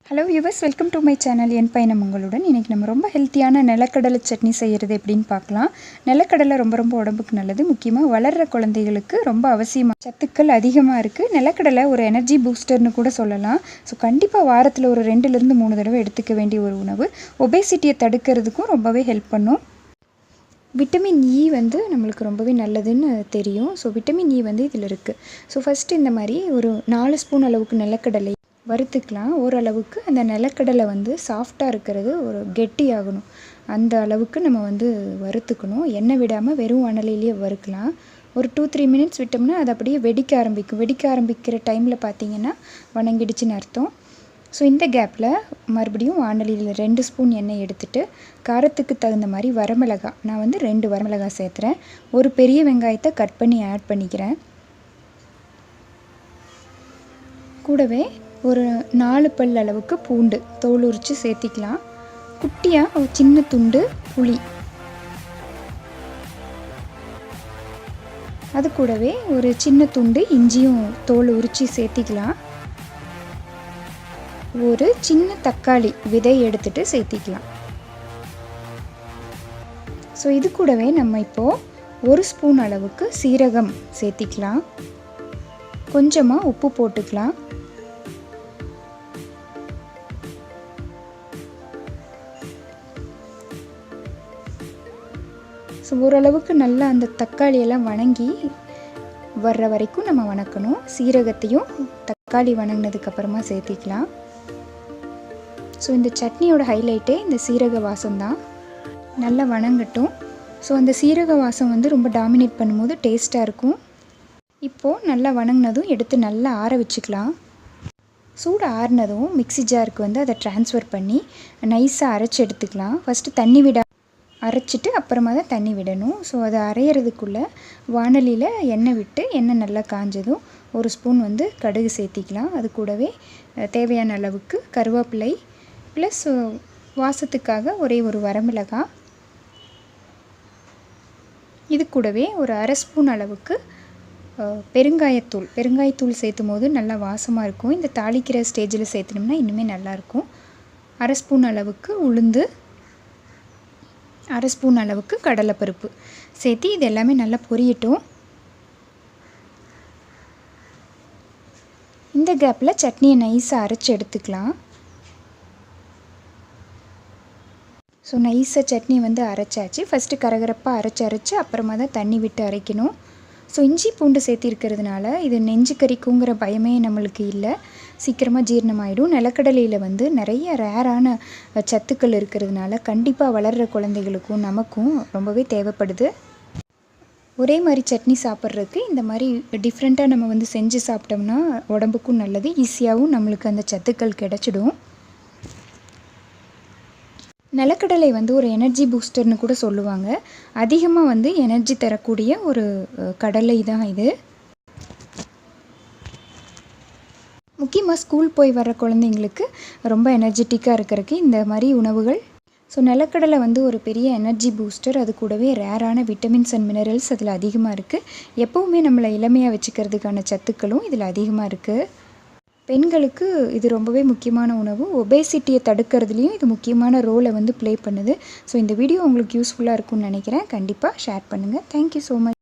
Hello viewers, welcome to my channel. என் பயணம் உங்களுடன். இன்றைக்கி நம்ம ரொம்ப ஹெல்த்தியான நிலக்கடலை சட்னி செய்கிறது எப்படின்னு பார்க்கலாம். நிலக்கடலை ரொம்ப ரொம்ப உடம்புக்கு நல்லது. முக்கியமாக வளர்கிற குழந்தைகளுக்கு ரொம்ப அவசியமாக சத்துக்கள் அதிகமாக இருக்குது. நிலக்கடலை ஒரு எனர்ஜி பூஸ்டர்னு கூட சொல்லலாம். ஸோ கண்டிப்பாக வாரத்தில் ஒரு 2லேருந்து 3 தடவை எடுத்துக்க வேண்டிய ஒரு உணவு. ஒபேசிட்டியை தடுக்கிறதுக்கும் ரொம்பவே ஹெல்ப் பண்ணும். விட்டமின் இ வந்து நம்மளுக்கு ரொம்பவே நல்லதுன்னு தெரியும். ஸோ விட்டமின் இ வந்து இதில் இருக்குது. ஸோ ஃபஸ்ட்டு இந்த மாதிரி ஒரு 4 ஸ்பூன் அளவுக்கு நிலக்கடலை வறுத்துக்கலாம். ஓரளவுக்கு அந்த நிலக்கடலை வந்து சாஃப்டாக இருக்கிறது ஒரு கெட்டியாகணும். அந்த அளவுக்கு நம்ம வந்து வறுத்துக்கணும். எண்ணெய் விடாமல் வெறும் அனலிலேயே வறுக்கலாம். ஒரு 2-3 மினிட்ஸ் விட்டோம்னா அது அப்படியே வெடிக்க ஆரம்பிக்கும். வெடிக்க ஆரம்பிக்கிற டைமில் பார்த்திங்கன்னா வணங்கிடுச்சுன்னு அர்த்தம். ஸோ இந்த கேப்பில் மறுபடியும் வானலியில் 2 ஸ்பூன் எண்ணெய் எடுத்துகிட்டு காரத்துக்கு தகுந்த மாதிரி வரமிளகாய், நான் வந்து 2 வரமிளகாய் சேர்த்துறேன். ஒரு பெரிய வெங்காயத்தை கட் பண்ணி ஆட் பண்ணிக்கிறேன். கூடவே ஒரு 4 பல் அளவுக்கு பூண்டு தோல் உரித்து சேர்த்திக்கலாம். குட்டியாக ஒரு சின்ன துண்டு புளி, அது கூடவே ஒரு சின்ன துண்டு இஞ்சியும் தோல் உரித்து சேர்த்திக்கலாம். ஒரு சின்ன தக்காளி விதை எடுத்துகிட்டு சேர்த்திக்கலாம். ஸோ இது கூடவே நம்ம இப்போது 1 ஸ்பூன் அளவுக்கு சீரகம் சேர்த்திக்கலாம். கொஞ்சமாக உப்பு போட்டுக்கலாம். ஸோ ஓரளவுக்கு நல்லா அந்த தக்காளியெல்லாம் வணங்கி வர்ற வரைக்கும் நம்ம வணக்கணும். சீரகத்தையும் தக்காளி வணங்கினதுக்கப்புறமா சேர்த்திக்கலாம். ஸோ இந்த சட்னியோட ஹைலைட்டே இந்த சீரக வாசம் தான். நல்லா வணங்கட்டும். ஸோ அந்த சீரக வாசம் வந்து ரொம்ப டாமினேட் பண்ணும்போது டேஸ்ட்டாக இருக்கும். இப்போது நல்லா வணங்கினதும் எடுத்து நல்லா ஆற வச்சுக்கலாம். சூடு ஆறினதும் மிக்ஸி ஜாருக்கு வந்து அதை ட்ரான்ஸ்ஃபர் பண்ணி நைஸாக அரைச்சி எடுத்துக்கலாம். ஃபஸ்ட்டு தண்ணி விட அரைச்சிட்டு அப்புறமா தான் தண்ணி விடணும். ஸோ அதை அரைகிறதுக்குள்ளே வானலியில் எண்ணெய் விட்டு எண்ணெய் நல்லா காஞ்சதும் 1 ஸ்பூன் வந்து கடுகு சேர்த்திக்கலாம். அது கூடவே தேவையான அளவுக்கு கருவேப்பிலை ப்ளஸ் வாசத்துக்காக ஒரே ஒரு வரமிளகாய், இது கூடவே ஒரு 1/2 ஸ்பூன் அளவுக்கு பெருங்காயத்தூள் சேர்த்தும் போது நல்லா வாசமாக இருக்கும். இந்த தாளிக்கிற ஸ்டேஜில் சேர்த்துனோம்னா இன்னுமே நல்லாயிருக்கும். 1/2 ஸ்பூன் அளவுக்கு உளுந்து, 1/2 ஸ்பூன் அளவுக்கு கடலைப்பருப்பு சேர்த்து இது எல்லாமே நல்லா பொரியட்டும். இந்த கேப்பில் சட்னியை நைஸாக அரைச்சி எடுத்துக்கலாம். ஸோ நைஸாக சட்னி வந்து அரைச்சாச்சு. ஃபஸ்ட்டு கரகரப்பாக அரைச்சி அப்புறமா தான் தண்ணி விட்டு அரைக்கணும். ஸோ இஞ்சி பூண்டு சேர்த்திருக்கிறதுனால இது நெஞ்சு கறிக்குங்கிற பயமே நம்மளுக்கு இல்லை. சீக்கிரமாக ஜீரணமாயிடும். நிலக்கடலையில் வந்து நிறைய ரேரான சத்துக்கள் இருக்கிறதுனால கண்டிப்பாக வளர்கிற குழந்தைகளுக்கும் நமக்கும் ரொம்பவே தேவைப்படுது. ஒரே மாதிரி சட்னி சாப்பிட்றதுக்கு இந்த மாதிரி டிஃப்ரெண்ட்டாக நம்ம வந்து செஞ்சு சாப்பிட்டோம்னா உடம்புக்கும் நல்லது. ஈஸியாகவும் நம்மளுக்கு அந்த சத்துக்கள் கிடச்சிடும். நிலக்கடலை வந்து ஒரு எனர்ஜி பூஸ்டர்னு கூட சொல்லுவாங்க. அதிகமாக வந்து எனர்ஜி தரக்கூடிய ஒரு கடலை தான் இது. முக்கியமாக ஸ்கூல் போய் வர குழந்தைங்களுக்கு ரொம்ப எனர்ஜெட்டிக்காக இருக்கிறதுக்கு இந்த மாதிரி உணவுகள். ஸோ நிலக்கடலை வந்து ஒரு பெரிய எனர்ஜி பூஸ்டர். அது கூடவே ரேரான விட்டமின்ஸ் அண்ட் மினரல்ஸ் அதில் அதிகமாக இருக்குது. எப்போவுமே நம்மளை இளமையாக வச்சுக்கிறதுக்கான சத்துக்களும் இதில் அதிகமாக இருக்குது. பெண்களுக்கு இது ரொம்பவே முக்கியமான உணவு. ஒபேசிட்டியை தடுக்கிறதுலையும் இது முக்கியமான ரோலை வந்து ப்ளே பண்ணுது. ஸோ இந்த வீடியோ உங்களுக்கு யூஸ்ஃபுல்லாக இருக்கும்னு நினைக்கிறேன். கண்டிப்பாக ஷேர் பண்ணுங்கள். Thank you so much.